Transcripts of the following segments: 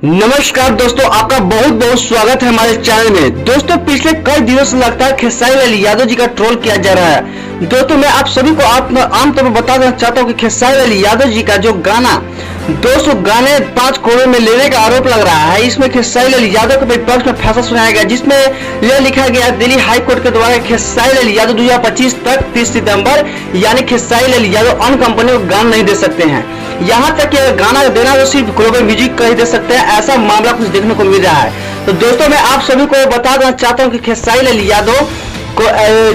नमस्कार दोस्तों, आपका बहुत बहुत स्वागत है हमारे चैनल में। दोस्तों, पिछले कई दिनों से लगता है खेसारी लाल यादव जी का ट्रोल किया जा रहा है। दोस्तों, मैं आप सभी को आमतौर पर बता देना चाहता हूं कि खेसारी लाल यादव जी का जो गाना 200 गाने 5 करोड़ में लेने का आरोप लग रहा है, इसमें खेसारी लाल यादव के विपक्ष में फैसला सुनाया गया, जिसमें यह लिखा गया दिल्ली हाई कोर्ट के द्वारा खेसारी लाल यादव 2025 तक 30 सितंबर यानी खेसारी लाल यादव अन्य कंपनियों को गाना नहीं दे सकते हैं। यहाँ तक कि गाना देना तो सिर्फ ग्लोबल म्यूजिक का ही दे सकते हैं, ऐसा मामला कुछ देखने को मिल रहा है। तो दोस्तों, मैं आप सभी को बता देना चाहता हूँ कि खेसारी लाल यादव को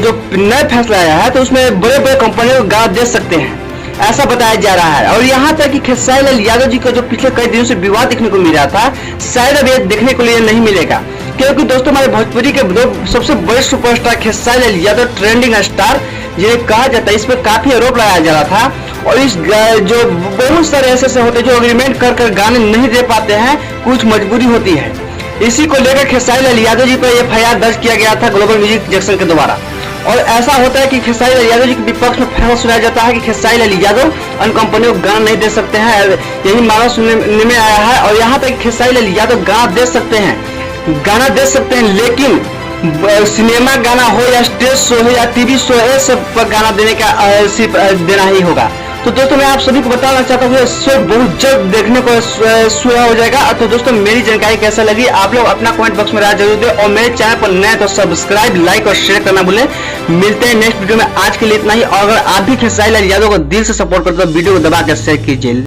जो नया फैसला आया है, तो उसमें बड़े बड़े कंपनियों को गाना दे सकते हैं, ऐसा बताया जा रहा है। और यहाँ तक कि खेसारी लाल यादव जी को जो पिछले कई दिनों से विवाद देखने को मिल रहा था, शायद अब ये देखने को लिए नहीं मिलेगा, क्योंकि दोस्तों हमारे भोजपुरी के दो सबसे बड़े superstar Khesari Lal Yadav, trending star जिन्हें कहा जाता है, इस पर काफी आरोप लगाया जा रहा था। और इस जो बहुत सारे ऐसे होते हैं जो एग्रीमेंट कर गाने नहीं दे पाते हैं, कुछ मजबूरी होती है। इसी को लेकर खेसारी लाल यादव जी पर एफआईआर दर्ज किया गया था ग्लोबल म्यूजिक जंक्शन के द्वारा। और ऐसा होता है कि खेसारी लाल यादव जी के विपक्ष में फैसला सुनाया जाता है कि खेसारी लाल यादव अन्य कंपनियों को गाना नहीं दे सकते हैं, यही मामला सुनने में आया है। और यहाँ तक खेसारी लाल यादव गाना दे सकते हैं, लेकिन सिनेमा गाना हो या स्टेज शो हो या टीवी शो है, सब पर गाना देने का सिर्फ देना ही होगा। तो दोस्तों, मैं आप सभी को बताना चाहता हूँ शो बहुत जल्द देखने को शुरू हो जाएगा। तो दोस्तों, मेरी जानकारी कैसा लगी आप लोग अपना कमेंट बॉक्स में राय जरूर दें, और मेरे चैनल पर नए तो सब्सक्राइब, लाइक और शेयर करना भूलें। मिलते हैं नेक्स्ट वीडियो में, आज के लिए इतना ही। और अगर आप भी खेसारी लाल यादव को दिल से सपोर्ट करते हो तो वीडियो को दबा कर शेयर कीजिए।